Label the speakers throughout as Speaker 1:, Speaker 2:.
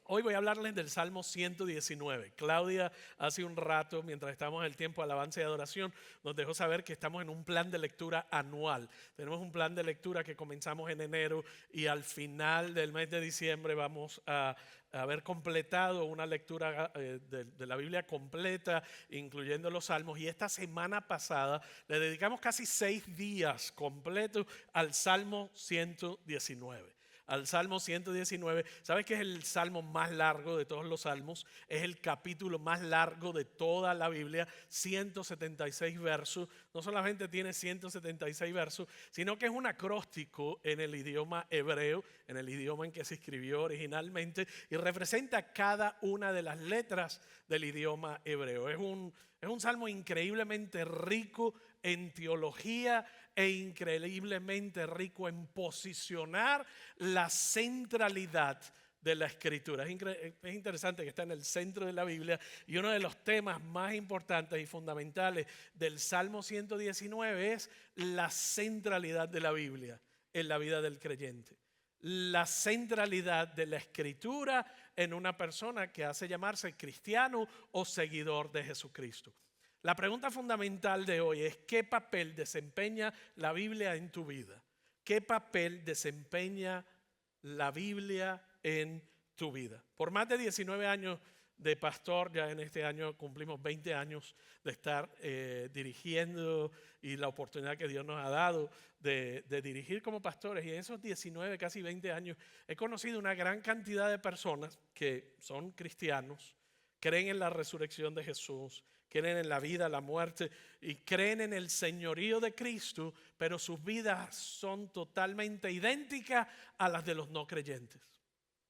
Speaker 1: Hoy voy a hablarles del Salmo 119. Claudia hace un rato, mientras estamos en el tiempo de alabanza y adoración, nos dejó saber que estamos en un plan de lectura anual. Tenemos un plan de lectura que comenzamos en enero y al final del mes de diciembre vamos a haber completado una lectura de la Biblia completa, incluyendo los salmos. Y esta semana pasada le dedicamos casi 6 días completos al Salmo 119. Al Salmo 119. ¿Sabes que es el salmo más largo de todos los salmos? Es el capítulo más largo de toda la Biblia, 176 versos. No solamente tiene 176 versos, sino que es un acróstico en el idioma hebreo, en el idioma en que se escribió originalmente, y representa cada una de las letras del idioma hebreo. Es un salmo increíblemente rico en teología e increíblemente rico en posicionar la centralidad de la Escritura. Es interesante que está en el centro de la Biblia, y uno de los temas más importantes y fundamentales del Salmo 119 es la centralidad de la Biblia en la vida del creyente. La centralidad de la Escritura en una persona que hace llamarse cristiano o seguidor de Jesucristo. La pregunta fundamental de hoy es: ¿qué papel desempeña la Biblia en tu vida? ¿Qué papel desempeña la Biblia en tu vida? Por más de 19 años de pastor, ya en este año cumplimos 20 años de estar dirigiendo, y la oportunidad que Dios nos ha dado de dirigir como pastores. Y en esos 19, casi 20 años, he conocido una gran cantidad de personas que son cristianos, creen en la resurrección de Jesús, creen en la vida, la muerte y creen en el señorío de Cristo, pero sus vidas son totalmente idénticas a las de los no creyentes.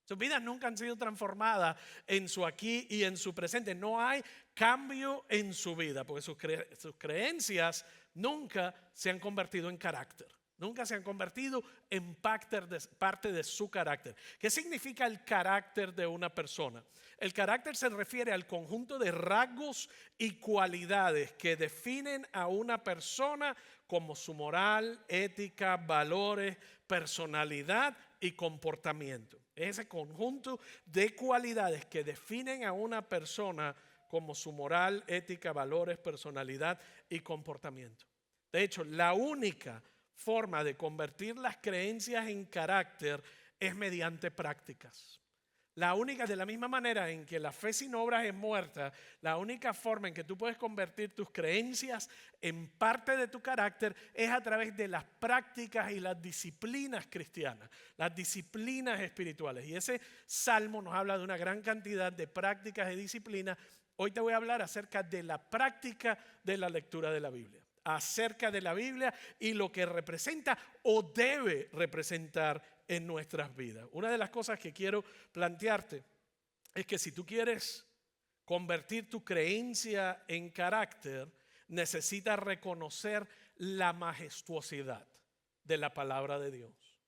Speaker 1: Sus vidas nunca han sido transformadas en su aquí y en su presente. No hay cambio en su vida, porque sus creencias nunca se han convertido en carácter. Nunca se han convertido en parte de su carácter. ¿Qué significa el carácter de una persona? El carácter se refiere al conjunto de rasgos y cualidades que definen a una persona, como su moral, ética, valores, personalidad y comportamiento. Es ese conjunto de cualidades que definen a una persona como su moral, ética, valores, personalidad y comportamiento. De hecho, la única forma de convertir las creencias en carácter es mediante prácticas. De la misma manera en que la fe sin obras es muerta, la única forma en que tú puedes convertir tus creencias en parte de tu carácter es a través de las prácticas y las disciplinas cristianas, las disciplinas espirituales. Y ese salmo nos habla de una gran cantidad de prácticas y disciplinas. Hoy te voy a hablar acerca de la práctica de la lectura de la Biblia, acerca de la Biblia y lo que representa o debe representar en nuestras vidas. Una de las cosas que quiero plantearte es que si tú quieres convertir tu creencia en carácter, necesitas reconocer la majestuosidad de la palabra de Dios.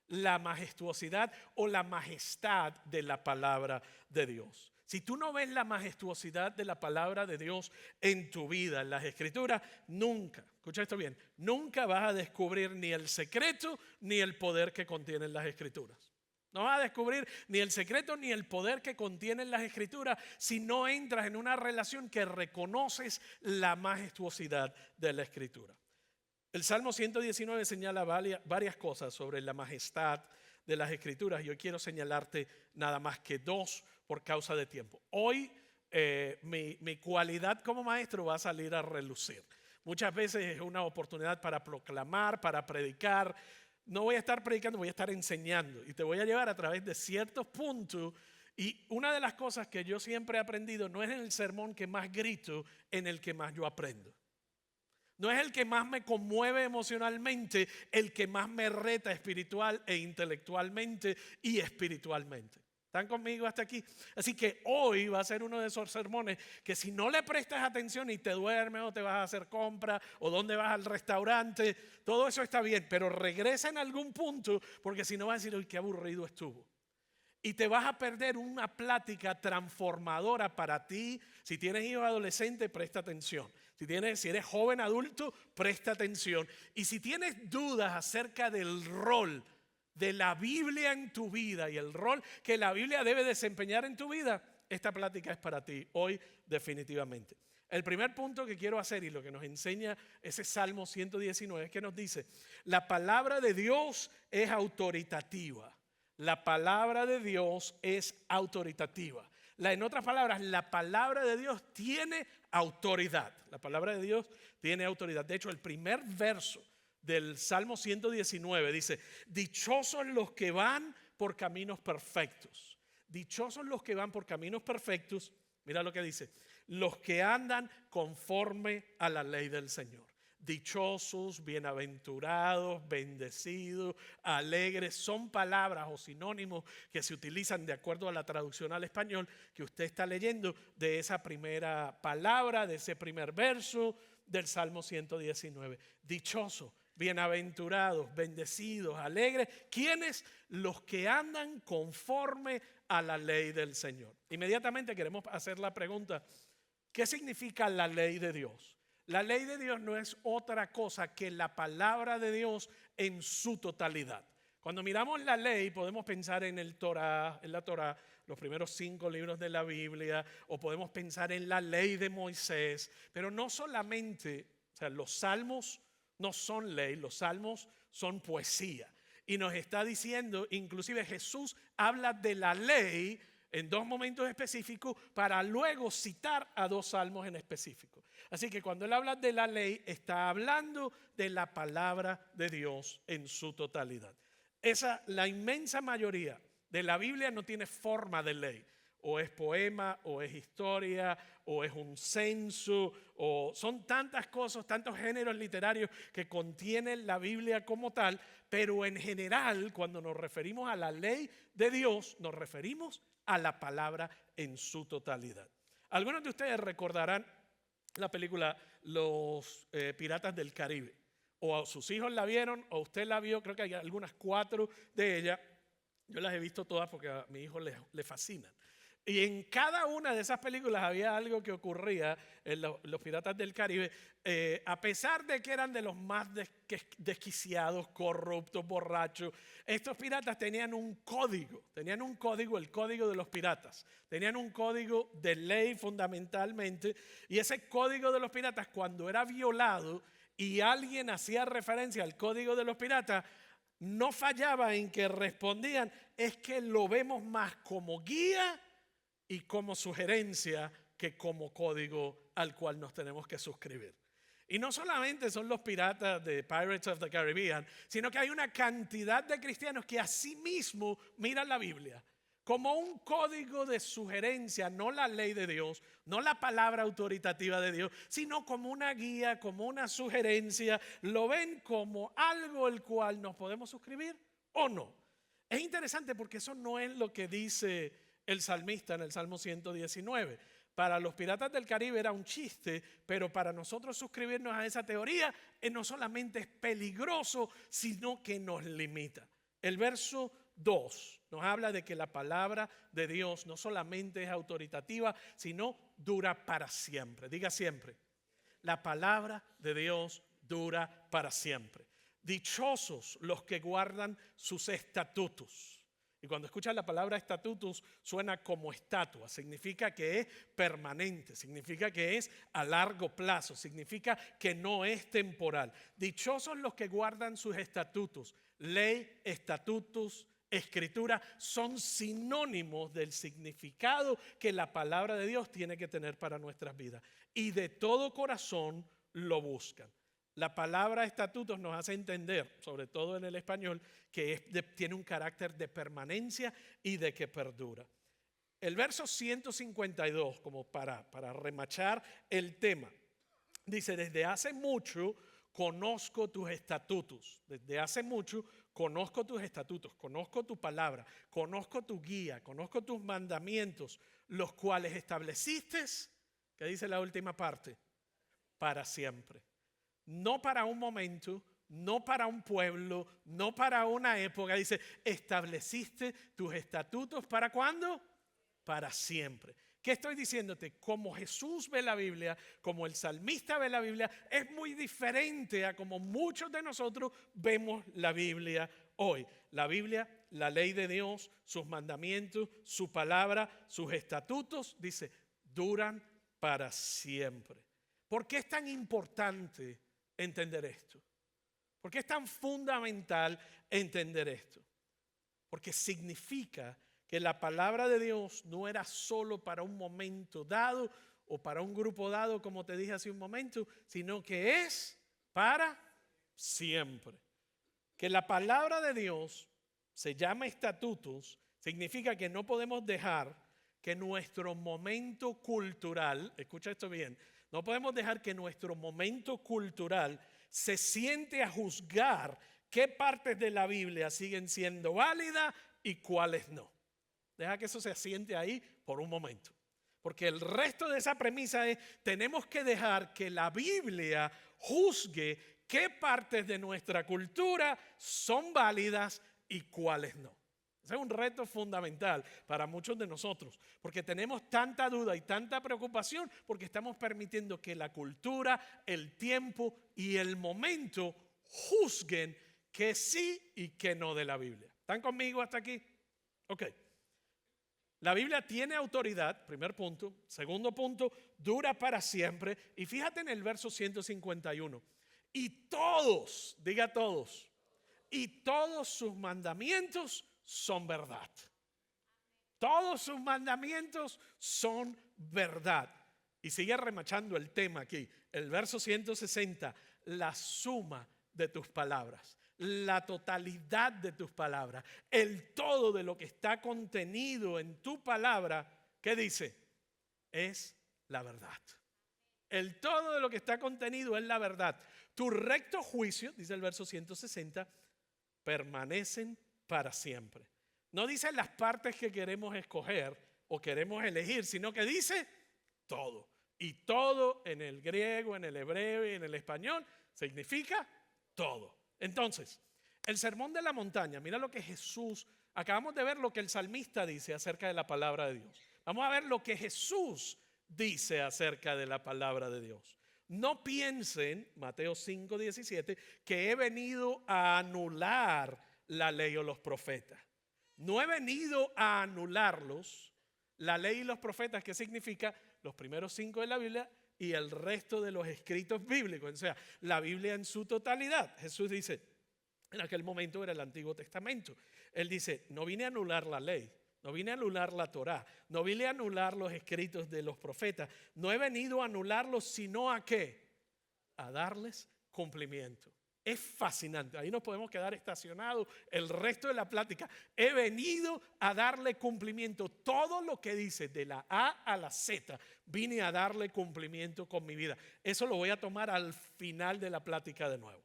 Speaker 1: La majestuosidad o la majestad de la palabra de Dios. Si tú no ves la majestuosidad de la palabra de Dios en tu vida, en las Escrituras, nunca, escucha esto bien, nunca vas a descubrir ni el secreto ni el poder que contienen las Escrituras. No vas a descubrir ni el secreto ni el poder que contienen las Escrituras si no entras en una relación que reconoces la majestuosidad de la Escritura. El Salmo 119 señala varias cosas sobre la majestad de las Escrituras, y hoy quiero señalarte nada más que 2 por causa de tiempo. Hoy mi cualidad como maestro va a salir a relucir. Muchas veces es una oportunidad para proclamar, para predicar. No voy a estar predicando, voy a estar enseñando, y te voy a llevar a través de ciertos puntos. Y una de las cosas que yo siempre he aprendido: no es en el sermón que más grito, en el que más yo aprendo. No es el que más me conmueve emocionalmente, el que más me reta espiritual e intelectualmente y espiritualmente. ¿Están conmigo hasta aquí? Así que hoy va a ser uno de esos sermones que, si no le prestas atención y te duermes o te vas a hacer compra o dónde vas al restaurante, todo eso está bien, pero regresa en algún punto, porque si no vas a decir: uy, qué aburrido estuvo. Y te vas a perder una plática transformadora para ti. Si tienes hijos adolescentes, presta atención. Si eres joven adulto, presta atención. Y si tienes dudas acerca del rol de la Biblia en tu vida y el rol que la Biblia debe desempeñar en tu vida, esta plática es para ti hoy definitivamente. El primer punto que quiero hacer y lo que nos enseña ese Salmo 119 es que nos dice, la palabra de Dios es autoritativa. La palabra de Dios es autoritativa. En otras palabras, la palabra de Dios tiene autoridad. La palabra de Dios tiene autoridad. De hecho, el primer verso del Salmo 119 dice, dichosos los que van por caminos perfectos. Dichosos los que van por caminos perfectos. Mira lo que dice, los que andan conforme a la ley del Señor. Dichosos, bienaventurados, bendecidos, alegres, son palabras o sinónimos que se utilizan de acuerdo a la traducción al español que usted está leyendo de esa primera palabra, de ese primer verso del Salmo 119. Dichosos, bienaventurados, bendecidos, alegres. ¿Quiénes? Los que andan conforme a la ley del Señor. Inmediatamente queremos hacer la pregunta, ¿qué significa la ley de Dios? La ley de Dios no es otra cosa que la palabra de Dios en su totalidad. Cuando miramos la ley podemos pensar en la Torá, los primeros 5 libros de la Biblia, o podemos pensar en la ley de Moisés, pero no solamente, o sea, los salmos no son ley, los salmos son poesía. Y nos está diciendo, inclusive Jesús habla de la ley en 2 momentos específicos para luego citar a 2 salmos en específico. Así que cuando él habla de la ley, está hablando de la palabra de Dios en su totalidad. La inmensa mayoría de la Biblia no tiene forma de ley. O es poema, o es historia, o es un censo, o son tantas cosas, tantos géneros literarios que contiene la Biblia como tal, pero en general, cuando nos referimos a la ley de Dios, nos referimos a la palabra en su totalidad. Algunos de ustedes recordarán la película Los Piratas del Caribe. O sus hijos la vieron, o usted la vio, creo que hay algunas 4 de ellas. Yo las he visto todas porque a mi hijo le fascinan. Y en cada una de esas películas había algo que ocurría en los Piratas del Caribe, a pesar de que eran de los más desquiciados, corruptos, borrachos. Estos piratas tenían un código, el código de los piratas. Tenían un código de ley fundamentalmente, y ese código de los piratas, cuando era violado y alguien hacía referencia al código de los piratas, no fallaba en que respondían, es que lo vemos más como guía y como sugerencia que como código al cual nos tenemos que suscribir. Y no solamente son los piratas de Pirates of the Caribbean, sino que hay una cantidad de cristianos que asimismo miran la Biblia como un código de sugerencia, no la ley de Dios, no la palabra autoritativa de Dios, sino como una guía, como una sugerencia. Lo ven como algo el cual nos podemos suscribir o no. Es interesante porque eso no es lo que dice el salmista en el Salmo 119. Para los Piratas del Caribe era un chiste, pero para nosotros suscribirnos a esa teoría no solamente es peligroso, sino que nos limita. El verso 2 nos habla de que la palabra de Dios no solamente es autoritativa, sino dura para siempre. Diga siempre. La palabra de Dios dura para siempre. Dichosos los que guardan sus estatutos. Y cuando escuchas la palabra estatutos suena como estatua, significa que es permanente, significa que es a largo plazo, significa que no es temporal. Dichosos los que guardan sus estatutos. Ley, estatutos, escritura son sinónimos del significado que la palabra de Dios tiene que tener para nuestras vidas. Y de todo corazón lo buscan. La palabra estatutos nos hace entender, sobre todo en el español, que tiene un carácter de permanencia y de que perdura. El verso 152, como para remachar el tema, dice, desde hace mucho conozco tus estatutos. Desde hace mucho conozco tus estatutos, conozco tu palabra, conozco tu guía, conozco tus mandamientos, los cuales estableciste, ¿qué dice la última parte? Para siempre. No para un momento, no para un pueblo, no para una época. Dice, estableciste tus estatutos ¿para cuándo? Para siempre. ¿Qué estoy diciéndote? Como Jesús ve la Biblia, como el salmista ve la Biblia, es muy diferente a como muchos de nosotros vemos la Biblia hoy. La Biblia, la ley de Dios, sus mandamientos, su palabra, sus estatutos, dice, duran para siempre. ¿Por qué es tan importante entender esto? ¿Por qué es tan fundamental entender esto? Porque significa que la palabra de Dios no era solo para un momento dado o para un grupo dado, como te dije hace un momento, sino que es para siempre. Que la palabra de Dios se llama estatutos, significa que no podemos dejar que nuestro momento cultural, escucha esto bien, no podemos dejar que nuestro momento cultural se siente a juzgar qué partes de la Biblia siguen siendo válidas y cuáles no. Deja que eso se asiente ahí por un momento. Porque el resto de esa premisa es, tenemos que dejar que la Biblia juzgue qué partes de nuestra cultura son válidas y cuáles no. Ese es un reto fundamental para muchos de nosotros, porque tenemos tanta duda y tanta preocupación porque estamos permitiendo que la cultura, el tiempo y el momento juzguen que sí y que no de la Biblia. ¿Están conmigo hasta aquí? Ok. La Biblia tiene autoridad, primer punto. Segundo punto, dura para siempre. Y fíjate en el verso 151. Y todos, diga todos, y todos sus mandamientos son verdad. Todos sus mandamientos son verdad. Y sigue remachando el tema aquí. El verso 160, la suma de tus palabras. La totalidad de tus palabras, el todo de lo que está contenido en tu palabra, ¿qué dice? Es la verdad. El todo de lo que está contenido es la verdad. Tu recto juicio, dice el verso 160, permanecen para siempre. No dice las partes que queremos escoger o queremos elegir, sino que dice todo. Y todo en el griego, en el hebreo y en el español significa todo. Entonces, el sermón de la montaña, mira lo que Jesús, acabamos de ver lo que el salmista dice acerca de la palabra de Dios. Vamos a ver lo que Jesús dice acerca de la palabra de Dios. No piensen, Mateo 5:17, que he venido a anular la ley o los profetas. No he venido a anularlos, la ley y los profetas, que significa los primeros 5 de la Biblia y el resto de los escritos bíblicos, o sea, la Biblia en su totalidad. Jesús dice, en aquel momento era el Antiguo Testamento. Él dice, no vine a anular la ley, no vine a anular la Torá, no vine a anular los escritos de los profetas, no he venido a anularlos, sino a ¿qué? A darles cumplimiento. Es fascinante, ahí nos podemos quedar estacionados el resto de la plática. He venido a darle cumplimiento. Todo lo que dice de la A a la Z, vine a darle cumplimiento con mi vida. Eso lo voy a tomar al final de la plática de nuevo.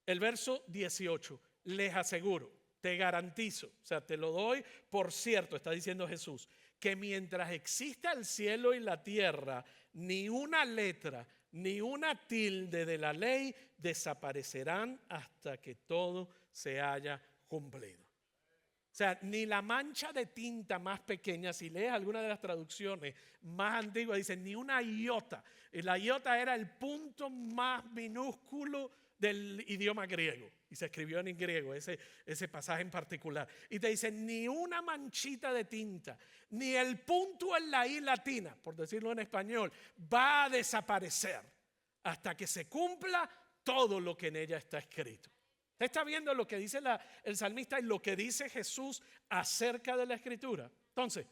Speaker 1: El verso 18, les aseguro, te garantizo, o sea, te lo doy por cierto, está diciendo Jesús, que mientras exista el cielo y la tierra, ni una letra, ni una tilde de la ley desaparecerán hasta que todo se haya cumplido. O sea, ni la mancha de tinta más pequeña, si lees alguna de las traducciones más antiguas, dice ni una iota. Y la iota era el punto más minúsculo del idioma griego. Y se escribió en griego ese pasaje en particular. Y te dice ni una manchita de tinta, ni el punto en la I latina, por decirlo en español, va a desaparecer hasta que se cumpla todo lo que en ella está escrito. ¿Usted está viendo lo que dice el salmista y lo que dice Jesús acerca de la escritura? Entonces,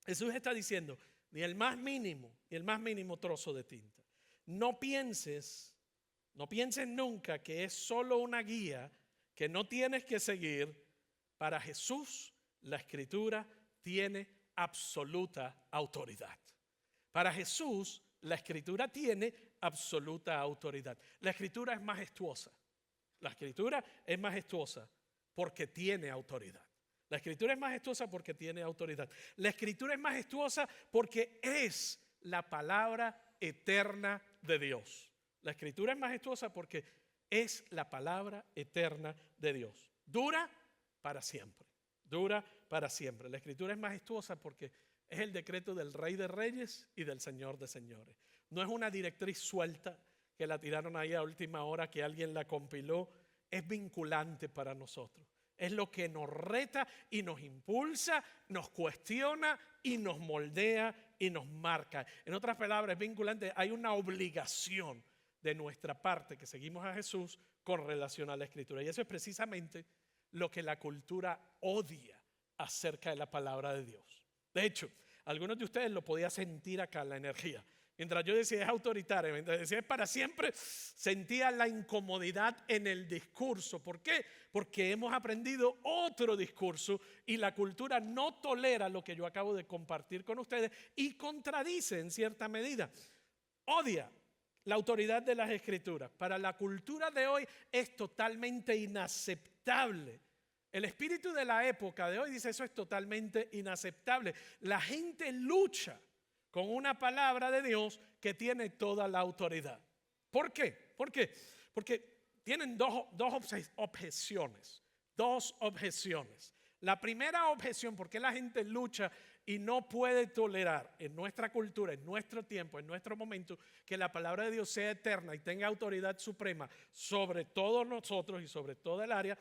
Speaker 1: Jesús está diciendo, ni el más mínimo trozo de tinta. No pienses nunca que es solo una guía que no tienes que seguir. Para Jesús, la escritura tiene absoluta autoridad. Para Jesús, la escritura tiene absoluta autoridad. La escritura es majestuosa. La escritura es majestuosa porque tiene autoridad. La escritura es majestuosa porque tiene autoridad. La escritura es majestuosa porque es la palabra eterna de Dios. La escritura es majestuosa porque es la palabra eterna de Dios. Dura para siempre. Dura para siempre. La escritura es majestuosa porque es el decreto del Rey de Reyes y del Señor de Señores. No es una directriz suelta que la tiraron ahí a última hora, que alguien la compiló. es vinculante para nosotros. Es lo que nos reta y nos impulsa, nos cuestiona y nos moldea y nos marca. En otras palabras, es vinculante. Hay una obligación de nuestra parte que seguimos a Jesús con relación a la Escritura. Y eso es precisamente lo que la cultura odia acerca de la palabra de Dios. De hecho, algunos de ustedes lo podían sentir acá, la energía. Mientras yo decía es autoritaria, mientras decía es para siempre, sentía la incomodidad en el discurso. ¿Por qué? Porque hemos aprendido otro discurso y la cultura no tolera lo que yo acabo de compartir con ustedes y contradice en cierta medida. Odia la autoridad de las Escrituras. Para la cultura de hoy es totalmente inaceptable. El espíritu de la época de hoy dice eso es totalmente inaceptable. La gente lucha con una palabra de Dios que tiene toda la autoridad. ¿Por qué? ¿Por qué? Porque tienen dos objeciones. Dos objeciones. La primera objeción, ¿por qué la gente lucha y no puede tolerar en nuestra cultura, en nuestro tiempo, en nuestro momento, que la palabra de Dios sea eterna y tenga autoridad suprema sobre todos nosotros y sobre toda el área?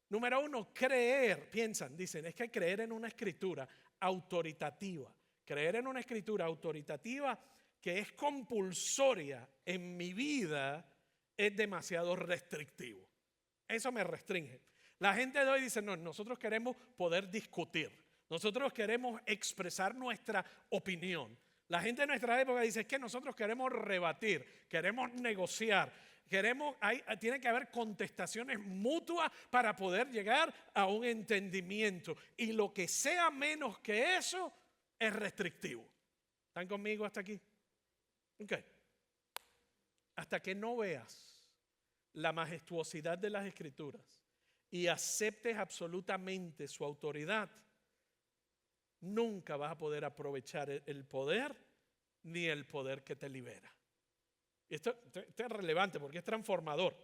Speaker 1: Número uno, creer, dicen, es que creer en una escritura autoritativa. Creer en una escritura autoritativa que es compulsoria en mi vida es demasiado restrictivo. Eso me restringe. La gente de hoy dice, no, nosotros queremos poder discutir. Nosotros queremos expresar nuestra opinión. La gente de nuestra época dice, es que nosotros queremos rebatir, queremos negociar. Tiene que haber contestaciones mutuas para poder llegar a un entendimiento. Y lo que sea menos que eso es restrictivo. ¿Están conmigo hasta aquí? Ok. Hasta que no veas la majestuosidad de las Escrituras y aceptes absolutamente su autoridad, nunca vas a poder aprovechar el poder ni el poder que te libera. Esto es relevante porque es transformador.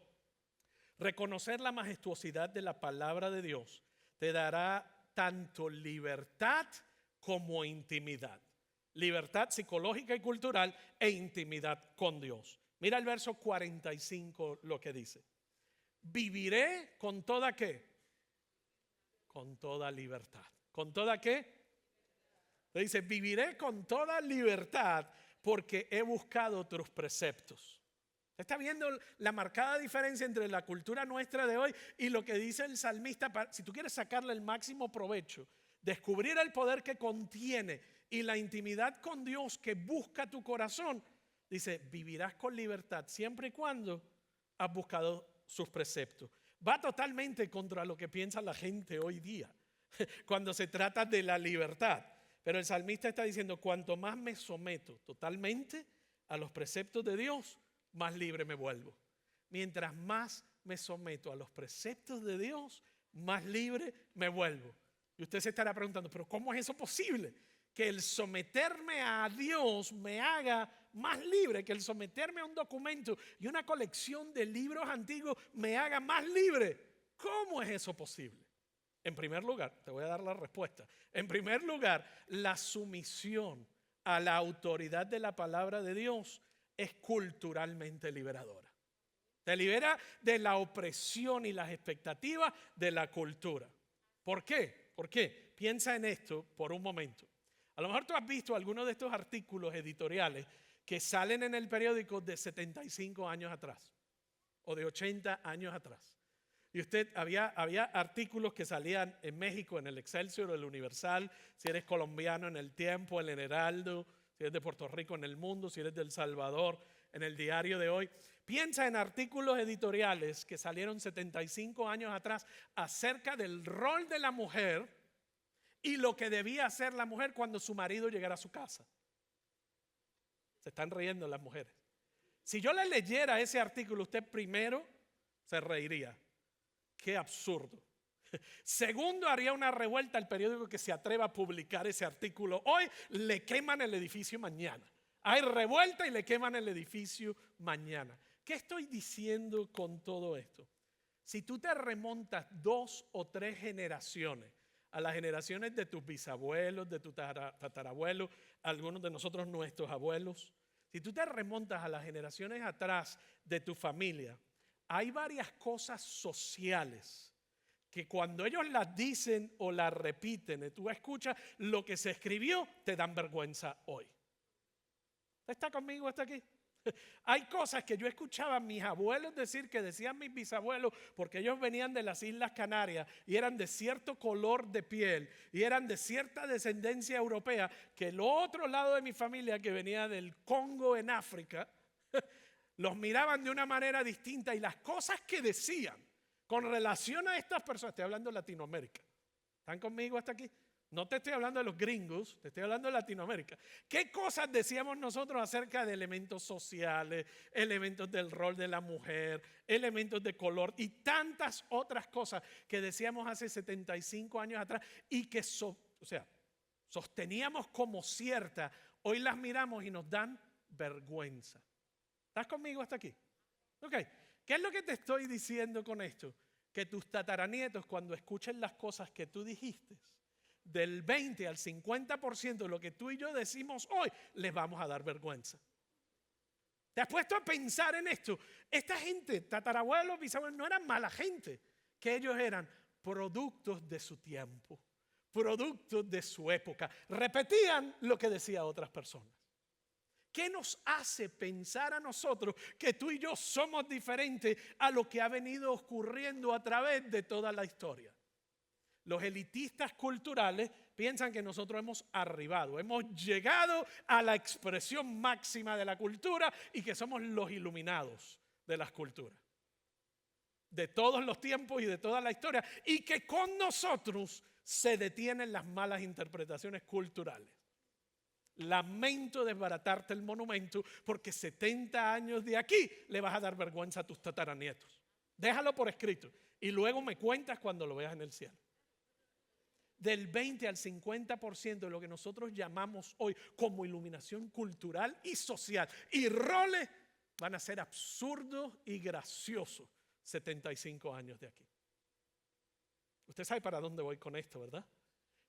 Speaker 1: Reconocer la majestuosidad de la palabra de Dios te dará tanto libertad como intimidad. Libertad psicológica y cultural e intimidad con Dios. Mira el verso 45 lo que dice. Viviré con toda ¿qué? Con toda libertad. ¿Con toda qué? Le dice, viviré con toda libertad porque he buscado tus preceptos. ¿Está viendo la marcada diferencia entre la cultura nuestra de hoy y lo que dice el salmista? Si tú quieres sacarle el máximo provecho, descubrir el poder que contiene y la intimidad con Dios que busca tu corazón, dice, vivirás con libertad siempre y cuando has buscado sus preceptos. Va totalmente contra lo que piensa la gente hoy día cuando se trata de la libertad. Pero el salmista está diciendo, cuanto más me someto totalmente a los preceptos de Dios, más libre me vuelvo. Mientras más me someto a los preceptos de Dios, más libre me vuelvo. Y usted se estará preguntando, pero ¿cómo es eso posible? Que el someterme a Dios me haga más libre, que el someterme a un documento y una colección de libros antiguos me haga más libre. ¿Cómo es eso posible? En primer lugar, te voy a dar la respuesta. En primer lugar, la sumisión a la autoridad de la palabra de Dios es culturalmente liberadora. Te libera de la opresión y las expectativas de la cultura. ¿Por qué? ¿Por qué? Piensa en esto por un momento. A lo mejor tú has visto algunos de estos artículos editoriales que salen en el periódico de 75 años atrás o de 80 años atrás. Y había artículos que salían en México, en el Excelsior, el Universal, si eres colombiano en El Tiempo, en el Heraldo, si eres de Puerto Rico en El Mundo, si eres de El Salvador, en el Diario de Hoy. Piensa en artículos editoriales que salieron 75 años atrás acerca del rol de la mujer y lo que debía hacer la mujer cuando su marido llegara a su casa. Se están riendo las mujeres. Si yo le leyera ese artículo, usted primero se reiría. Qué absurdo. Segundo, haría una revuelta al periódico que se atreva a publicar ese artículo. Hoy le queman el edificio mañana. Hay revuelta y le queman el edificio mañana. ¿Qué estoy diciendo con todo esto? Si tú te remontas 2 o 3 generaciones, a las generaciones de tus bisabuelos, de tus tatarabuelos, algunos de nosotros nuestros abuelos, si tú te remontas a las generaciones atrás de tu familia, hay varias cosas sociales que cuando ellos las dicen o las repiten y tú escuchas lo que se escribió, te dan vergüenza hoy. ¿Está conmigo hasta aquí? Hay cosas que yo escuchaba a mis abuelos decir, que decían mis bisabuelos, porque ellos venían de las Islas Canarias y eran de cierto color de piel y eran de cierta descendencia europea, que el otro lado de mi familia, que venía del Congo en África, los miraban de una manera distinta, y las cosas que decían con relación a estas personas, estoy hablando de Latinoamérica, ¿están conmigo hasta aquí? No te estoy hablando de los gringos, te estoy hablando de Latinoamérica. ¿Qué cosas decíamos nosotros acerca de elementos sociales, elementos del rol de la mujer, elementos de color y tantas otras cosas que decíamos hace 75 años atrás y que sosteníamos como cierta? Hoy las miramos y nos dan vergüenza. ¿Estás conmigo hasta aquí? Ok. ¿Qué es lo que te estoy diciendo con esto? Que tus tataranietos, cuando escuchen las cosas que tú dijiste, del 20 al 50% de lo que tú y yo decimos hoy, les vamos a dar vergüenza. ¿Te has puesto a pensar en esto? Esta gente, tatarabuelos, bisabuelos, no eran mala gente, que ellos eran productos de su tiempo, productos de su época. Repetían lo que decían otras personas. ¿Qué nos hace pensar a nosotros que tú y yo somos diferentes a lo que ha venido ocurriendo a través de toda la historia? Los elitistas culturales piensan que nosotros hemos arribado, hemos llegado a la expresión máxima de la cultura y que somos los iluminados de las culturas, de todos los tiempos y de toda la historia, y que con nosotros se detienen las malas interpretaciones culturales. Lamento desbaratarte el monumento, porque 70 años de aquí le vas a dar vergüenza a tus tataranietos. Déjalo por escrito y luego me cuentas cuando lo veas en el cielo. Del 20 al 50% de lo que nosotros llamamos hoy como iluminación cultural y social y roles van a ser absurdos y graciosos 75 años de aquí. Usted sabe para dónde voy con esto, ¿verdad?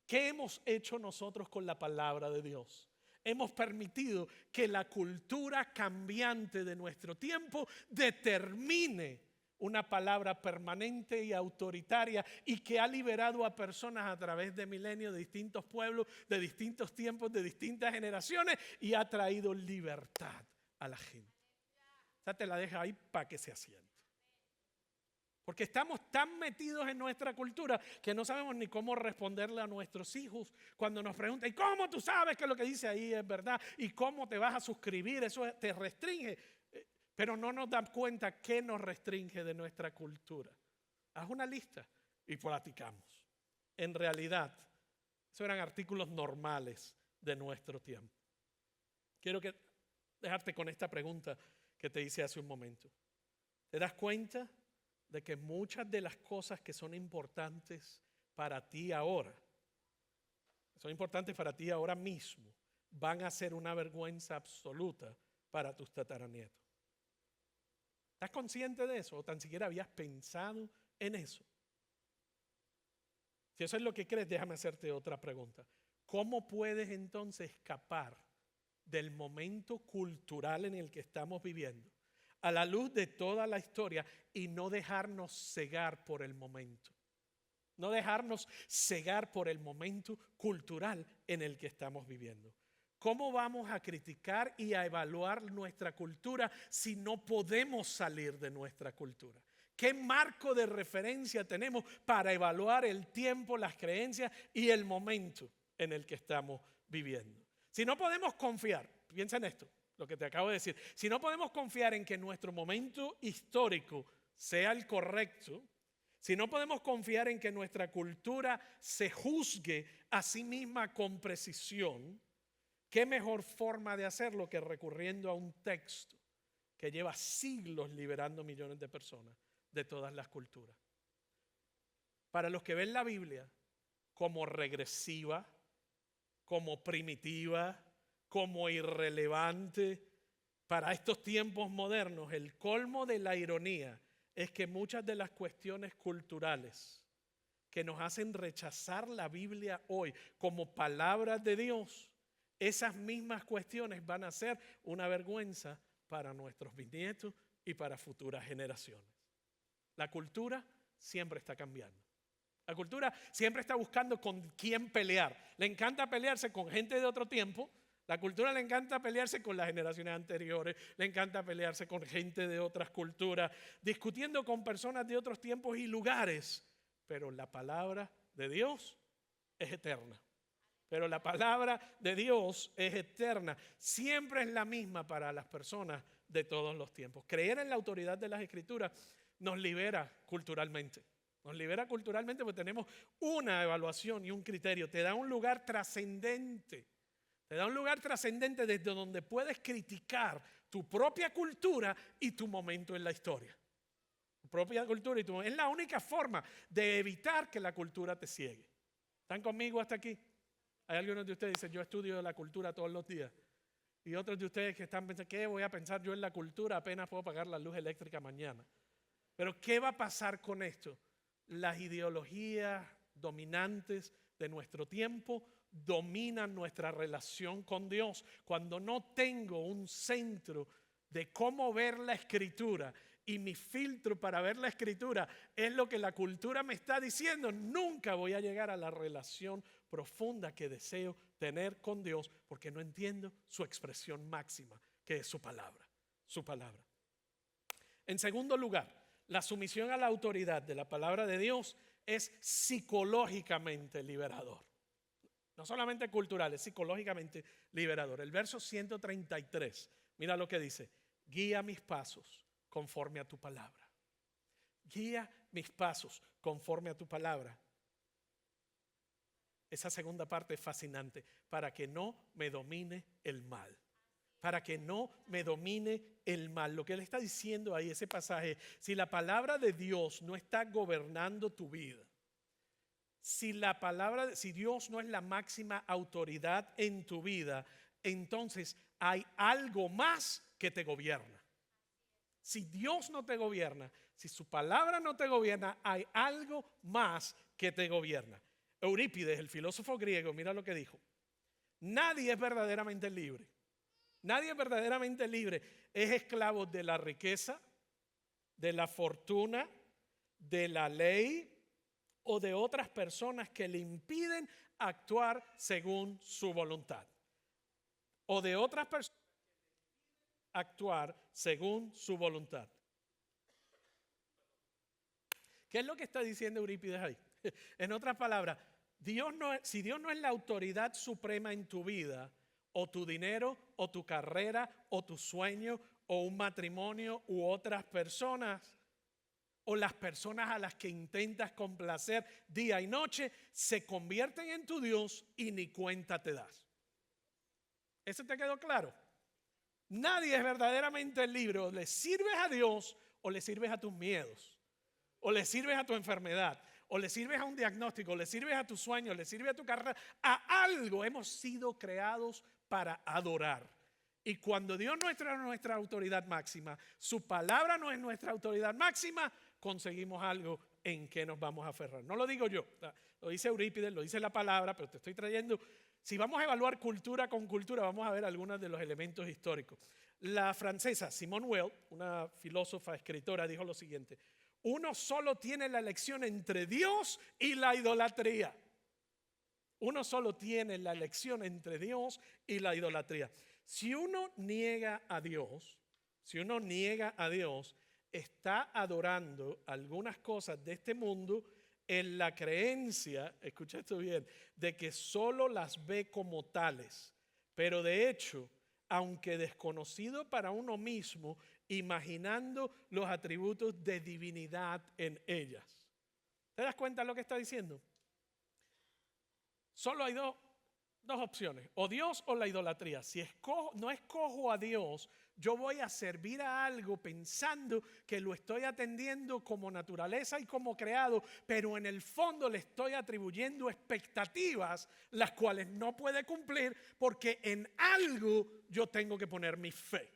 Speaker 1: ¿Qué hemos hecho nosotros con la palabra de Dios? Hemos permitido que la cultura cambiante de nuestro tiempo determine una palabra permanente y autoritaria, y que ha liberado a personas a través de milenios, de distintos pueblos, de distintos tiempos, de distintas generaciones, y ha traído libertad a la gente. O sea, te la deja ahí para que se asiente. Porque estamos tan metidos en nuestra cultura que no sabemos ni cómo responderle a nuestros hijos cuando nos preguntan: ¿y cómo tú sabes que lo que dice ahí es verdad? ¿Y cómo te vas a suscribir? Eso te restringe. Pero no nos damos cuenta qué nos restringe de nuestra cultura. Haz una lista y platicamos. En realidad, esos eran artículos normales de nuestro tiempo. Quiero dejarte con esta pregunta que te hice hace un momento. ¿Te das cuenta de que muchas de las cosas que son importantes para ti ahora, son importantes para ti ahora mismo, van a ser una vergüenza absoluta para tus tataranietos? ¿Estás consciente de eso? ¿O tan siquiera habías pensado en eso? Si eso es lo que crees, déjame hacerte otra pregunta. ¿Cómo puedes entonces escapar del momento cultural en el que estamos viviendo, a la luz de toda la historia, y no dejarnos cegar por el momento? No dejarnos cegar por el momento cultural en el que estamos viviendo. ¿Cómo vamos a criticar y a evaluar nuestra cultura si no podemos salir de nuestra cultura? ¿Qué marco de referencia tenemos para evaluar el tiempo, las creencias y el momento en el que estamos viviendo? Si no podemos confiar, piensa en esto, lo que te acabo de decir, si no podemos confiar en que nuestro momento histórico sea el correcto, si no podemos confiar en que nuestra cultura se juzgue a sí misma con precisión, ¿qué mejor forma de hacerlo que recurriendo a un texto que lleva siglos liberando millones de personas de todas las culturas? Para los que ven la Biblia como regresiva, como primitiva, como irrelevante, para estos tiempos modernos, el colmo de la ironía es que muchas de las cuestiones culturales que nos hacen rechazar la Biblia hoy como palabra de Dios, esas mismas cuestiones van a ser una vergüenza para nuestros bisnietos y para futuras generaciones. La cultura siempre está cambiando. La cultura siempre está buscando con quién pelear. Le encanta pelearse con gente de otro tiempo. La cultura le encanta pelearse con las generaciones anteriores. Le encanta pelearse con gente de otras culturas, discutiendo con personas de otros tiempos y lugares. Pero la palabra de Dios es eterna. Pero la palabra de Dios es eterna. Siempre es la misma para las personas de todos los tiempos. Creer en la autoridad de las Escrituras nos libera culturalmente. Nos libera culturalmente porque tenemos una evaluación y un criterio. Te da un lugar trascendente. Te da un lugar trascendente desde donde puedes criticar tu propia cultura y tu momento en la historia. Tu propia cultura y tu... Es la única forma de evitar que la cultura te ciegue. ¿Están conmigo hasta aquí? Hay algunos de ustedes que dicen, yo estudio la cultura todos los días. Y otros de ustedes que están pensando, ¿qué voy a pensar yo en la cultura? Apenas puedo pagar la luz eléctrica mañana. Pero ¿qué va a pasar con esto? Las ideologías dominantes de nuestro tiempo dominan nuestra relación con Dios. Cuando no tengo un centro de cómo ver la Escritura y mi filtro para ver la Escritura es lo que la cultura me está diciendo, nunca voy a llegar a la relación profunda que deseo tener con Dios porque no entiendo su expresión máxima, que es su palabra. Su palabra. En segundo lugar, la sumisión a la autoridad de la palabra de Dios es psicológicamente liberador. No solamente cultural, es psicológicamente liberador. El verso 133, mira lo que dice. Guía mis pasos conforme a tu palabra. Guía mis pasos conforme a tu palabra. Esa segunda parte es fascinante. Para que no me domine el mal. Para que no me domine el mal. Lo que él está diciendo ahí, ese pasaje, si la palabra de Dios no está gobernando tu vida, si Dios no es la máxima autoridad en tu vida, entonces hay algo más que te gobierna. Si Dios no te gobierna, si su palabra no te gobierna, hay algo más que te gobierna. Eurípides, el filósofo griego, mira lo que dijo. Nadie es verdaderamente libre. Nadie es verdaderamente libre. Es esclavo de la riqueza, de la fortuna, de la ley o de otras personas que le impiden actuar según su voluntad. O de otras personas actuar según su voluntad. ¿Qué es lo que está diciendo Eurípides ahí? En otras palabras, si Dios no es la autoridad suprema en tu vida, o tu dinero, o tu carrera, o tu sueño, o un matrimonio, u otras personas, o las personas a las que intentas complacer día y noche, se convierten en tu Dios y ni cuenta te das. ¿Eso te quedó claro? Nadie es verdaderamente libre. O le sirves a Dios o le sirves a tus miedos, o le sirves a tu enfermedad, o le sirves a un diagnóstico, o le sirves a tu sueño, le sirves a tu carrera. A algo hemos sido creados para adorar. Y cuando Dios no es nuestra autoridad máxima, su palabra no es nuestra autoridad máxima, conseguimos algo en que nos vamos a aferrar. No lo digo yo, lo dice Eurípides, lo dice la palabra, pero te estoy trayendo. Si vamos a evaluar cultura con cultura, vamos a ver algunos de los elementos históricos. La francesa Simone Weil, una filósofa, escritora, dijo lo siguiente: uno solo tiene la elección entre Dios y la idolatría. Uno solo tiene la elección entre Dios y la idolatría. Si uno niega a Dios, está adorando algunas cosas de este mundo en la creencia, escucha esto bien, de que solo las ve como tales. Pero de hecho, aunque desconocido para uno mismo, imaginando los atributos de divinidad en ellas. ¿Te das cuenta de lo que está diciendo? Solo hay dos opciones, o Dios o la idolatría. Si no escojo a Dios, yo voy a servir a algo pensando que lo estoy atendiendo como naturaleza y como creado, pero en el fondo le estoy atribuyendo expectativas las cuales no puede cumplir porque en algo yo tengo que poner mi fe.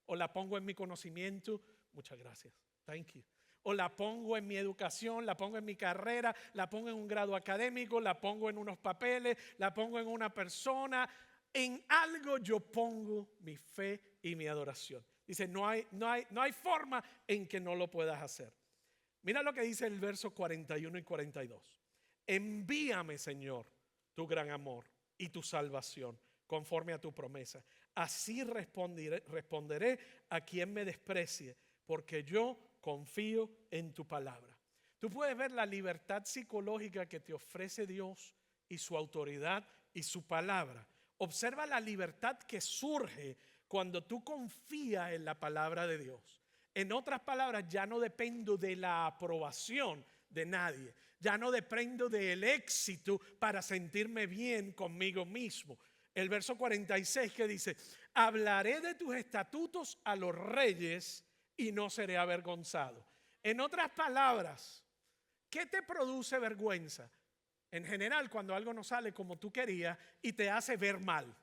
Speaker 1: O la pongo en mi conocimiento, muchas gracias, thank you. O la pongo en mi educación, la pongo en mi carrera, la pongo en un grado académico, la pongo en unos papeles, la pongo en una persona. En algo yo pongo mi fe y mi adoración. Dice, no hay forma en que no lo puedas hacer. Mira lo que dice el verso 41 y 42. Envíame, Señor, tu gran amor y tu salvación, conforme a tu promesa. Así responderé a quien me desprecie, porque yo confío en tu palabra. Tú puedes ver la libertad psicológica que te ofrece Dios y su autoridad y su palabra. Observa la libertad que surge cuando tú confías en la palabra de Dios. En otras palabras, ya no dependo de la aprobación de nadie. Ya no dependo del éxito para sentirme bien conmigo mismo. El verso 46 que dice, hablaré de tus estatutos a los reyes y no seré avergonzado. En otras palabras, ¿qué te produce vergüenza? En general, cuando algo no sale como tú querías y te hace ver mal.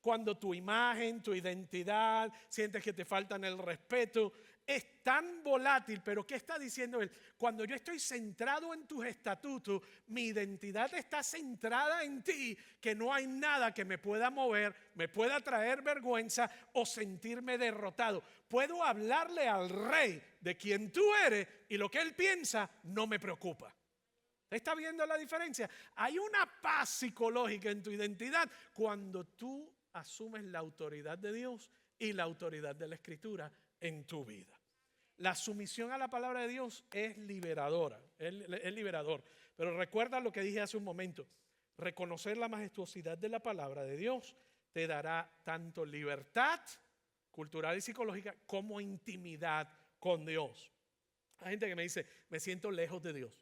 Speaker 1: Cuando tu imagen, tu identidad, sientes que te faltan el respeto, es tan volátil. Pero ¿qué está diciendo él? Cuando yo estoy centrado en tus estatutos, mi identidad está centrada en ti, que no hay nada que me pueda mover, me pueda traer vergüenza o sentirme derrotado. Puedo hablarle al rey de quien tú eres y lo que él piensa no me preocupa. ¿Está viendo la diferencia? Hay una paz psicológica en tu identidad cuando tú asumes la autoridad de Dios y la autoridad de la Escritura en tu vida. La sumisión a la palabra de Dios es liberadora, es liberador. Pero recuerda lo que dije hace un momento. Reconocer la majestuosidad de la palabra de Dios te dará tanto libertad cultural y psicológica como intimidad con Dios. Hay gente que me dice, me siento lejos de Dios.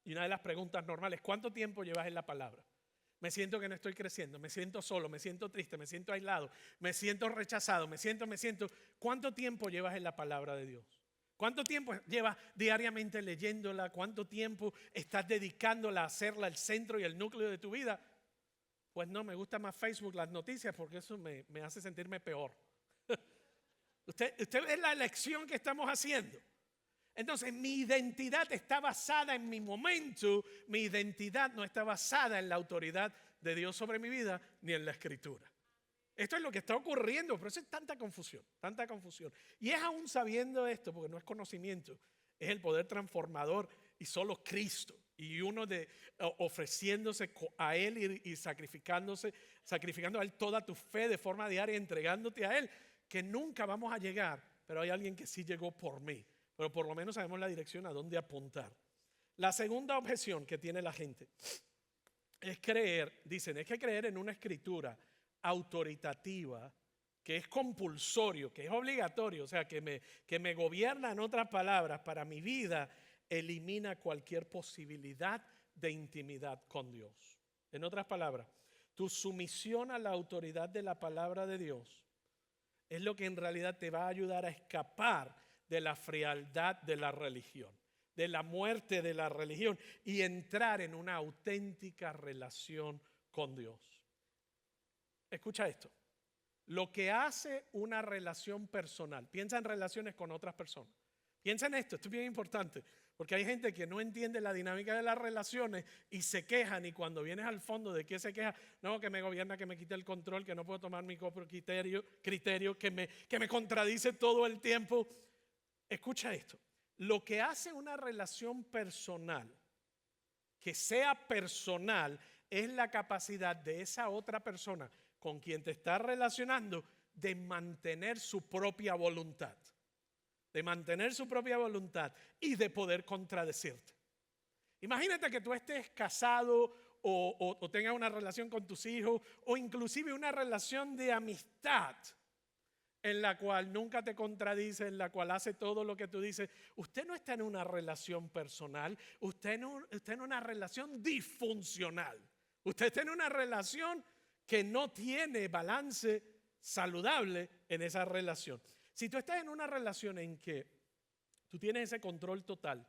Speaker 1: Y una de las preguntas normales, ¿cuánto tiempo llevas en la palabra? Me siento que no estoy creciendo, me siento solo, me siento triste, me siento aislado, me siento rechazado, me siento. ¿Cuánto tiempo llevas en la palabra de Dios? ¿Cuánto tiempo llevas diariamente leyéndola? ¿Cuánto tiempo estás dedicándola a hacerla el centro y el núcleo de tu vida? Pues no, me gusta más Facebook, las noticias, porque eso me hace sentirme peor. Usted ve la elección que estamos haciendo. Entonces mi identidad está basada en mi momento, mi identidad no está basada en la autoridad de Dios sobre mi vida ni en la Escritura. Esto es lo que está ocurriendo, pero eso es tanta confusión, tanta confusión. Y es aún sabiendo esto, porque no es conocimiento, es el poder transformador y solo Cristo. Y uno ofreciéndose a Él y sacrificando a Él toda tu fe de forma diaria, entregándote a Él, que nunca vamos a llegar, pero hay alguien que sí llegó por mí. Pero por lo menos sabemos la dirección a dónde apuntar. La segunda objeción que tiene la gente es creer en una escritura autoritativa que es compulsorio, que es obligatorio, o sea, que me gobierna. En otras palabras, para mi vida elimina cualquier posibilidad de intimidad con Dios. En otras palabras, tu sumisión a la autoridad de la palabra de Dios es lo que en realidad te va a ayudar a escapar de la frialdad de la religión, de la muerte de la religión y entrar en una auténtica relación con Dios. Escucha esto. Lo que hace una relación personal, piensa en relaciones con otras personas. Piensa en esto es bien importante, porque hay gente que no entiende la dinámica de las relaciones y se quejan, y cuando vienes al fondo de qué se queja, no, que me gobierna, que me quita el control, que no puedo tomar mi propio criterio, que me contradice todo el tiempo. Escucha esto, lo que hace una relación personal, que sea personal, es la capacidad de esa otra persona con quien te estás relacionando de mantener su propia voluntad. De mantener su propia voluntad y de poder contradecirte. Imagínate que tú estés casado o tengas una relación con tus hijos o inclusive una relación de amistad en la cual nunca te contradice, en la cual hace todo lo que tú dices. Usted no está en una relación personal, usted en una relación disfuncional. Usted está en una relación que no tiene balance saludable en esa relación. Si tú estás en una relación en que tú tienes ese control total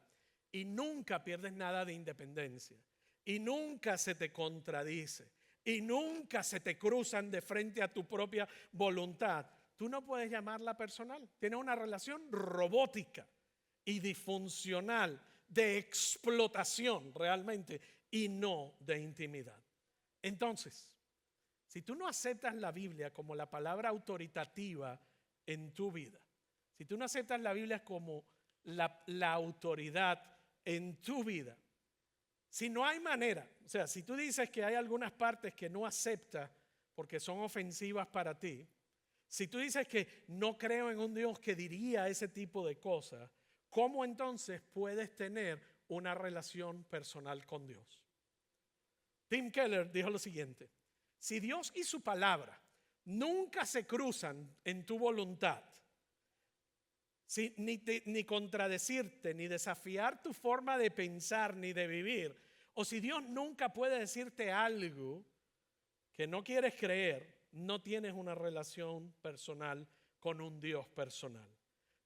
Speaker 1: y nunca pierdes nada de independencia y nunca se te contradice y nunca se te cruzan de frente a tu propia voluntad, tú no puedes llamarla personal. Tienes una relación robótica y disfuncional, de explotación realmente y no de intimidad. Entonces, si tú no aceptas la Biblia como la palabra autoritativa en tu vida, si tú no aceptas la Biblia como la autoridad en tu vida. Si no hay manera, o sea, si tú dices que hay algunas partes que no aceptas porque son ofensivas para ti, si tú dices que no creo en un Dios que diría ese tipo de cosas, ¿cómo entonces puedes tener una relación personal con Dios? Tim Keller dijo lo siguiente: si Dios y su palabra nunca se cruzan en tu voluntad, ni contradecirte, ni desafiar tu forma de pensar, ni de vivir, o si Dios nunca puede decirte algo que no quieres creer, no tienes una relación personal con un Dios personal.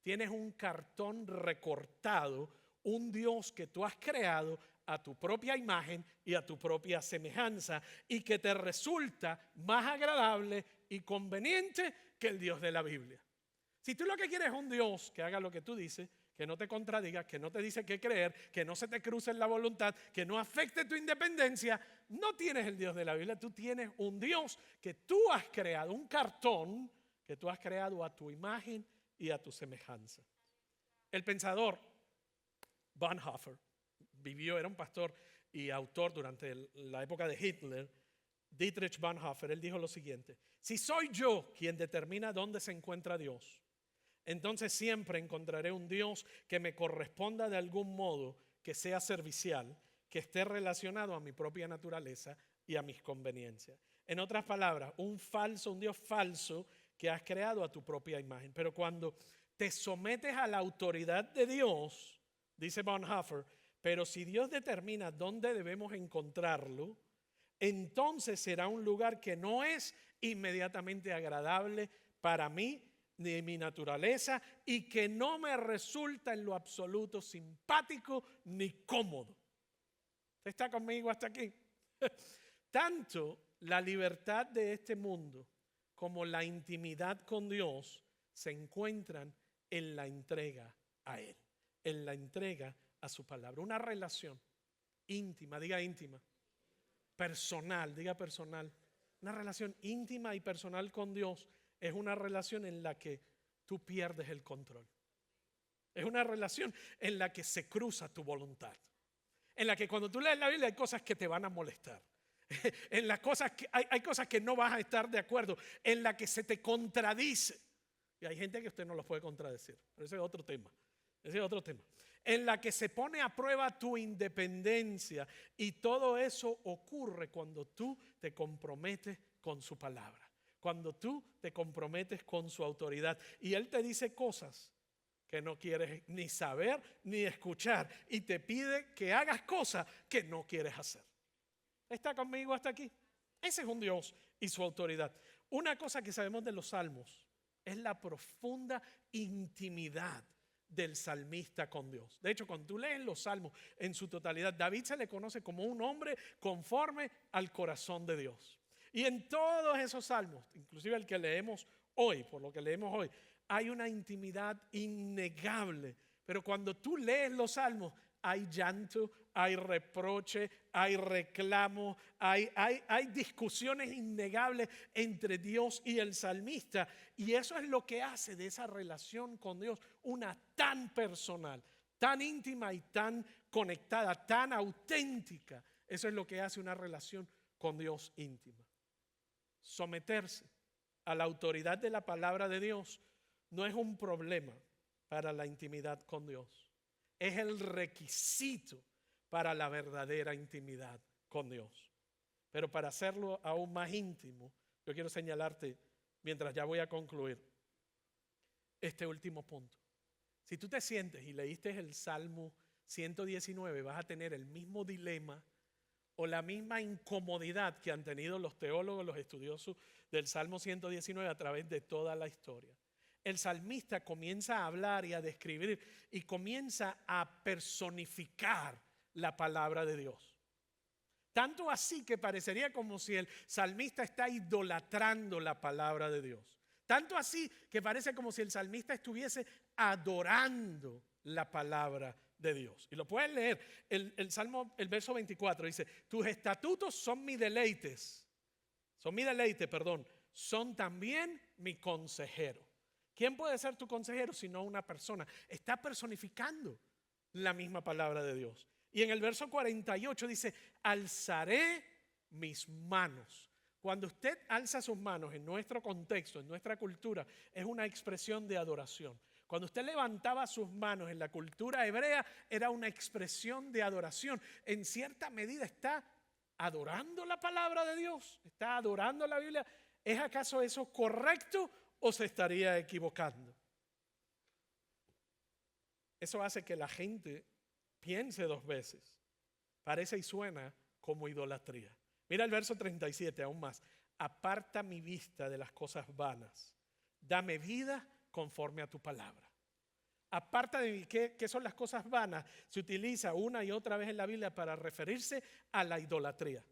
Speaker 1: Tienes un cartón recortado, un Dios que tú has creado a tu propia imagen y a tu propia semejanza, y que te resulta más agradable y conveniente que el Dios de la Biblia. Si tú lo que quieres es un Dios que haga lo que tú dices, que no te contradiga, que no te dice qué creer, que no se te cruce en la voluntad, que no afecte tu independencia, no tienes el Dios de la Biblia. Tú tienes un Dios que tú has creado, un cartón que tú has creado a tu imagen y a tu semejanza. El pensador Bonhoeffer era un pastor y autor durante la época de Hitler. Dietrich Bonhoeffer, él dijo lo siguiente: si soy yo quien determina dónde se encuentra Dios, entonces siempre encontraré un Dios que me corresponda de algún modo, que sea servicial, que esté relacionado a mi propia naturaleza y a mis conveniencias. En otras palabras, un Dios falso que has creado a tu propia imagen. Pero cuando te sometes a la autoridad de Dios, dice Bonhoeffer, pero si Dios determina dónde debemos encontrarlo, entonces será un lugar que no es inmediatamente agradable para mí ni mi naturaleza, y que no me resulta en lo absoluto simpático ni cómodo. ¿Usted está conmigo hasta aquí? Tanto la libertad de este mundo como la intimidad con Dios se encuentran en la entrega a Él, en la entrega a su palabra. Una relación íntima, diga íntima, personal, diga personal. Una relación íntima y personal con Dios es una relación en la que tú pierdes el control. Es una relación en la que se cruza tu voluntad. En la que cuando tú lees la Biblia hay cosas que te van a molestar. En las cosas que hay cosas que no vas a estar de acuerdo. En la que se te contradice. Y hay gente que usted no los puede contradecir. Pero ese es otro tema. Ese es otro tema. En la que se pone a prueba tu independencia. Y todo eso ocurre cuando tú te comprometes con su palabra. Cuando tú te comprometes con su autoridad y Él te dice cosas que no quieres ni saber ni escuchar, y te pide que hagas cosas que no quieres hacer. ¿Está conmigo hasta aquí? Ese es un Dios y su autoridad. Una cosa que sabemos de los salmos es la profunda intimidad del salmista con Dios. De hecho, cuando tú lees los salmos en su totalidad, David se le conoce como un hombre conforme al corazón de Dios. Y en todos esos salmos, inclusive el que leemos hoy, por lo que leemos hoy, hay una intimidad innegable. Pero cuando tú lees los salmos, hay llanto, hay reproche, hay reclamo, hay discusiones innegables entre Dios y el salmista. Y eso es lo que hace de esa relación con Dios una tan personal, tan íntima y tan conectada, tan auténtica. Eso es lo que hace una relación con Dios íntima. Someterse a la autoridad de la palabra de Dios no es un problema para la intimidad con Dios. Es el requisito para la verdadera intimidad con Dios. Pero para hacerlo aún más íntimo, yo quiero señalarte, mientras ya voy a concluir, este último punto. Si tú te sientes y leíste el Salmo 119, vas a tener el mismo dilema o la misma incomodidad que han tenido los teólogos, los estudiosos del Salmo 119 a través de toda la historia. El salmista comienza a hablar y a describir y comienza a personificar la palabra de Dios. Tanto así que parecería como si el salmista está idolatrando la palabra de Dios. Tanto así que parece como si el salmista estuviese adorando la palabra de Dios. Y lo pueden leer. El Salmo, el verso 24 dice: tus estatutos son mi deleite, son también mi consejero. ¿Quién puede ser tu consejero sino una persona? Está personificando la misma palabra de Dios. Y en el verso 48 dice, alzaré mis manos. Cuando usted alza sus manos en nuestro contexto, en nuestra cultura, es una expresión de adoración. Cuando usted levantaba sus manos en la cultura hebrea, era una expresión de adoración. En cierta medida está adorando la palabra de Dios, está adorando la Biblia. ¿Es acaso eso correcto o se estaría equivocando? Eso hace que la gente piense dos veces. Parece y suena como idolatría. Mira el verso 37 aún más. Aparta mi vista de las cosas vanas. Dame vida conforme a tu palabra. Aparta de mí. ¿Qué son las cosas vanas? Se utiliza una y otra vez en la Biblia para referirse a la idolatría.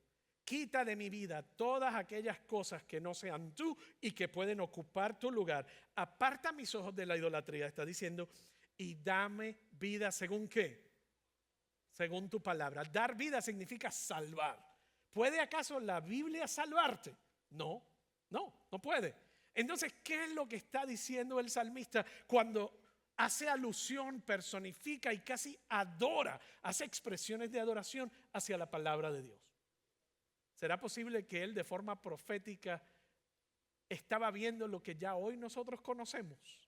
Speaker 1: Quita de mi vida todas aquellas cosas que no sean tú y que pueden ocupar tu lugar. Aparta mis ojos de la idolatría, está diciendo, y dame vida según qué. Según tu palabra. Dar vida significa salvar. ¿Puede acaso la Biblia salvarte? No puede. Entonces, ¿qué es lo que está diciendo el salmista cuando hace alusión, personifica y casi adora, hace expresiones de adoración hacia la palabra de Dios? ¿Será posible que él de forma profética estaba viendo lo que ya hoy nosotros conocemos?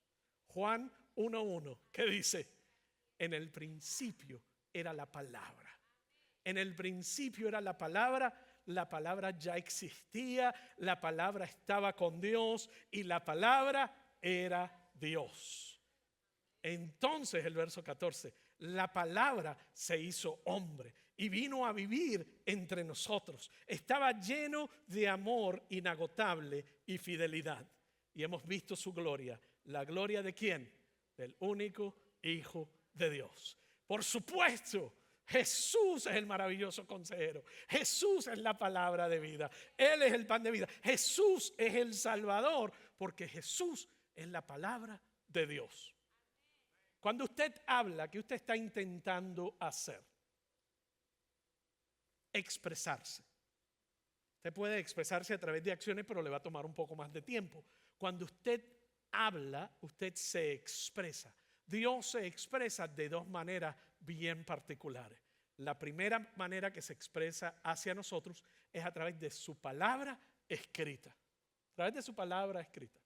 Speaker 1: Juan 1:1, ¿qué dice? En el principio era la palabra. En el principio era la palabra ya existía, la palabra estaba con Dios y la palabra era Dios. Entonces el verso 14, la palabra se hizo hombre y vino a vivir entre nosotros. Estaba lleno de amor inagotable y fidelidad. Y hemos visto su gloria. ¿La gloria de quién? Del único Hijo de Dios. Por supuesto, Jesús es el maravilloso consejero. Jesús es la palabra de vida. Él es el pan de vida. Jesús es el Salvador, porque Jesús es la palabra de Dios. Cuando usted habla, ¿qué usted está intentando hacer? Expresarse. Usted puede expresarse a través de acciones, pero le va a tomar un poco más de tiempo. Cuando usted habla, usted se expresa. Dios se expresa de dos maneras bien particulares. La primera manera que se expresa hacia nosotros es a través de su palabra escrita. A través de su palabra escrita.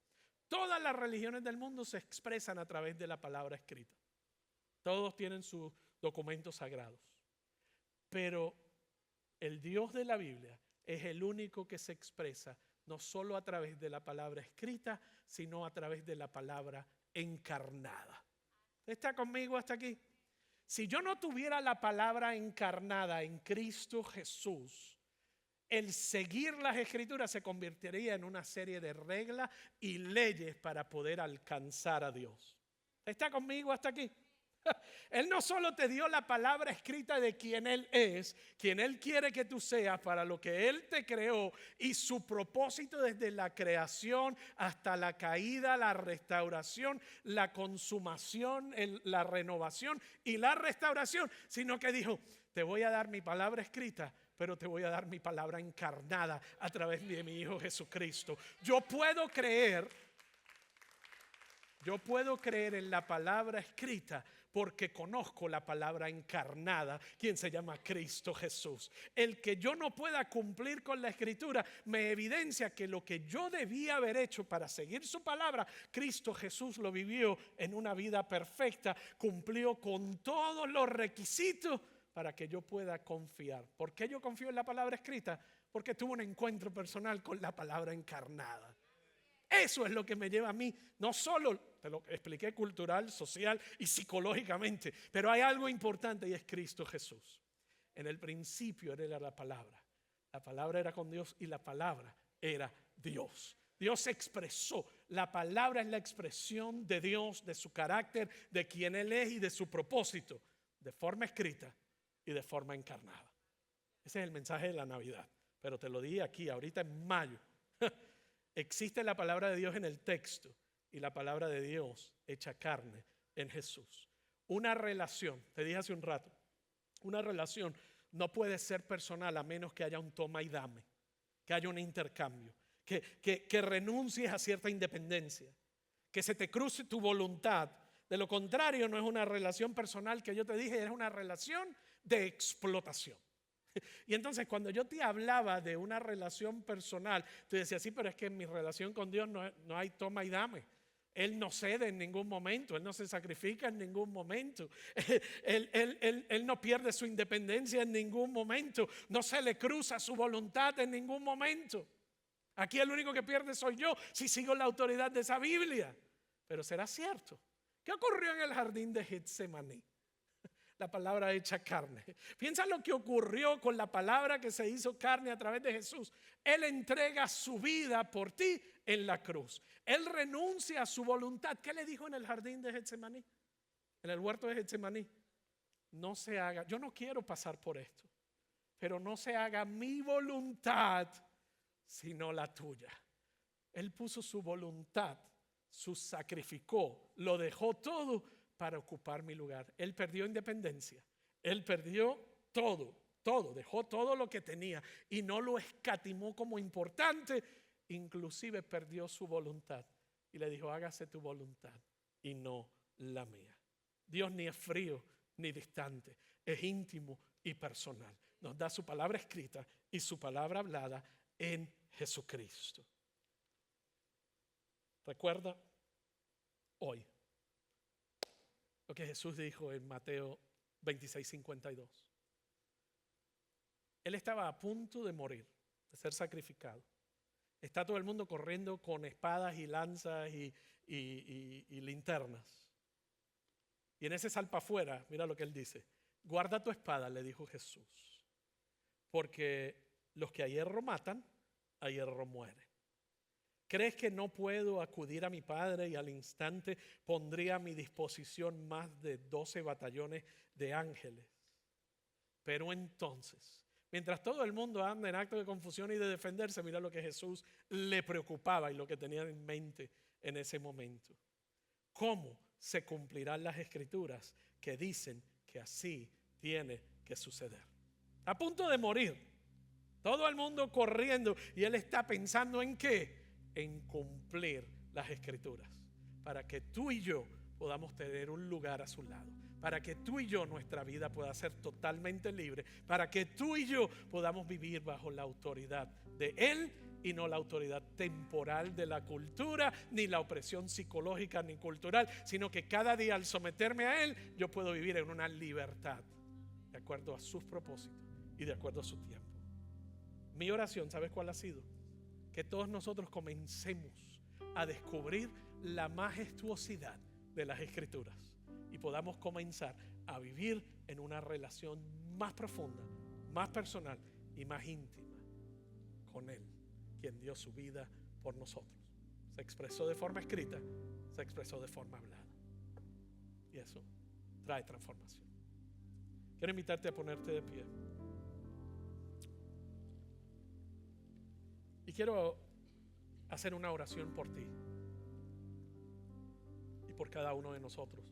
Speaker 1: Todas las religiones del mundo se expresan a través de la palabra escrita. Todos tienen sus documentos sagrados. Pero el Dios de la Biblia es el único que se expresa no solo a través de la palabra escrita, sino a través de la palabra encarnada. ¿Está conmigo hasta aquí? Si yo no tuviera la palabra encarnada en Cristo Jesús, el seguir las escrituras se convertiría en una serie de reglas y leyes para poder alcanzar a Dios. ¿Está conmigo hasta aquí? Él no solo te dio la palabra escrita de quien Él es, quien Él quiere que tú seas, para lo que Él te creó y su propósito desde la creación hasta la caída, la restauración, la consumación, la renovación y la restauración, sino que dijo, te voy a dar mi palabra escrita, pero te voy a dar mi palabra encarnada a través de mi Hijo Jesucristo. Yo puedo creer en la palabra escrita porque conozco la palabra encarnada, quien se llama Cristo Jesús. El que yo no pueda cumplir con la escritura me evidencia que lo que yo debía haber hecho para seguir su palabra, Cristo Jesús lo vivió en una vida perfecta, cumplió con todos los requisitos para que yo pueda confiar. ¿Por qué yo confío en la palabra escrita? Porque tuve un encuentro personal con la palabra encarnada. Eso es lo que me lleva a mí, no solo, te lo expliqué, cultural, social y psicológicamente, pero hay algo importante y es Cristo Jesús. En el principio era la palabra era con Dios y la palabra era Dios. Dios se expresó, la palabra es la expresión de Dios, de su carácter, de quién Él es y de su propósito, de forma escrita y de forma encarnada. Ese es el mensaje de la Navidad, pero te lo di aquí, ahorita en mayo. Existe la palabra de Dios en el texto y la palabra de Dios hecha carne en Jesús. Una relación, te dije hace un rato, una relación no puede ser personal a menos que haya un toma y dame, que haya un intercambio, que renuncies a cierta independencia, que se te cruce tu voluntad. De lo contrario, no es una relación personal que yo te dije, es una relación de explotación. Y entonces cuando yo te hablaba de una relación personal, tú decías, sí, pero es que en mi relación con Dios no hay toma y dame. Él no cede en ningún momento, Él no se sacrifica en ningún momento, él no pierde su independencia en ningún momento, no se le cruza su voluntad en ningún momento. Aquí el único que pierde soy yo si sigo la autoridad de esa Biblia. Pero será cierto. ¿Qué ocurrió en el jardín de Getsemaní? La palabra hecha carne. Piensa lo que ocurrió con la palabra que se hizo carne a través de Jesús. Él entrega su vida por ti en la cruz. Él renuncia a su voluntad. ¿Qué le dijo en el jardín de Getsemaní? En el huerto de Getsemaní. No se haga, yo no quiero pasar por esto, pero no se haga mi voluntad sino la tuya. Él puso su voluntad, su sacrificó, lo dejó todo para ocupar mi lugar. Él perdió independencia, él perdió todo, dejó todo lo que tenía y no lo escatimó como importante, inclusive perdió su voluntad y le dijo, hágase tu voluntad y no la mía. Dios ni es frío ni distante, es íntimo y personal. Nos da su palabra escrita y su palabra hablada en Jesucristo. Recuerda hoy lo que Jesús dijo en Mateo 26:52. Él estaba a punto de morir, de ser sacrificado. Está todo el mundo corriendo con espadas y lanzas y linternas. Y en ese salpa afuera, mira lo que él dice. Guarda tu espada, le dijo Jesús, porque los que a hierro matan, a hierro mueren. ¿Crees que no puedo acudir a mi Padre y al instante pondría a mi disposición más de 12 batallones de ángeles? Pero entonces, mientras todo el mundo anda en acto de confusión y de defenderse, mira lo que Jesús le preocupaba y lo que tenía en mente en ese momento. ¿Cómo se cumplirán las escrituras que dicen que así tiene que suceder? A punto de morir, todo el mundo corriendo y él está pensando en ¿qué? En cumplir las escrituras para que tú y yo podamos tener un lugar a su lado, para que tú y yo nuestra vida pueda ser totalmente libre, para que tú y yo podamos vivir bajo la autoridad de Él y no la autoridad temporal de la cultura, ni la opresión psicológica ni cultural, sino que cada día al someterme a Él yo puedo vivir en una libertad de acuerdo a sus propósitos y de acuerdo a su tiempo. Mi oración, ¿sabes cuál ha sido? Que todos nosotros comencemos a descubrir la majestuosidad de las escrituras y podamos comenzar a vivir en una relación más profunda, más personal y más íntima con Él, quien dio su vida por nosotros. Se expresó de forma escrita, se expresó de forma hablada. Y eso trae transformación. Quiero invitarte a ponerte de pie. Y quiero hacer una oración por ti y por cada uno de nosotros.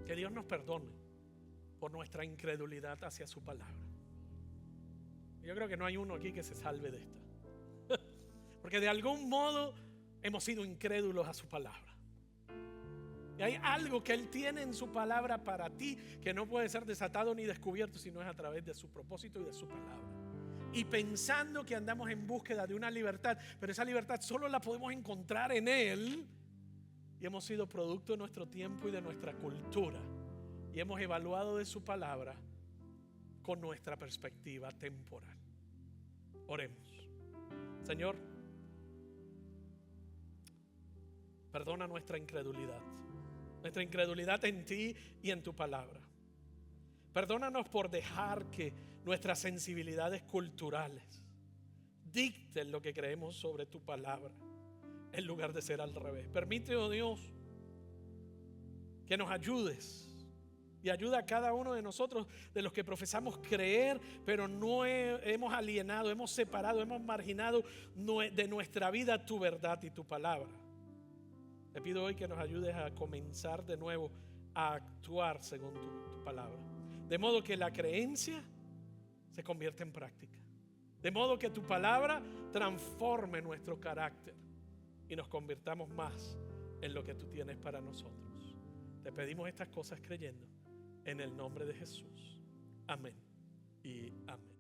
Speaker 1: Que Dios nos perdone por nuestra incredulidad hacia su palabra. Yo creo que no hay uno aquí que se salve de esta. Porque de algún modo hemos sido incrédulos a su palabra. Y hay algo que Él tiene en su palabra para ti que no puede ser desatado ni descubierto si no es a través de su propósito y de su palabra. Y pensando que andamos en búsqueda de una libertad, pero esa libertad solo la podemos encontrar en Él. Y hemos sido producto de nuestro tiempo y de nuestra cultura. Y hemos evaluado de su palabra con nuestra perspectiva temporal. Oremos. Señor, perdona nuestra incredulidad en ti y en tu palabra. Perdónanos por dejar que nuestras sensibilidades culturales dicten lo que creemos sobre tu palabra en lugar de ser al revés. Permite, oh Dios, que nos ayudes y ayuda a cada uno de nosotros, de los que profesamos creer, pero no hemos alienado, hemos separado, hemos marginado de nuestra vida tu verdad y tu palabra. Te pido hoy que nos ayudes a comenzar de nuevo a actuar según tu palabra, de modo que la creencia se convierta en práctica, de modo que tu palabra transforme nuestro carácter y nos convirtamos más en lo que tú tienes para nosotros. Te pedimos estas cosas creyendo en el nombre de Jesús. Amén y amén.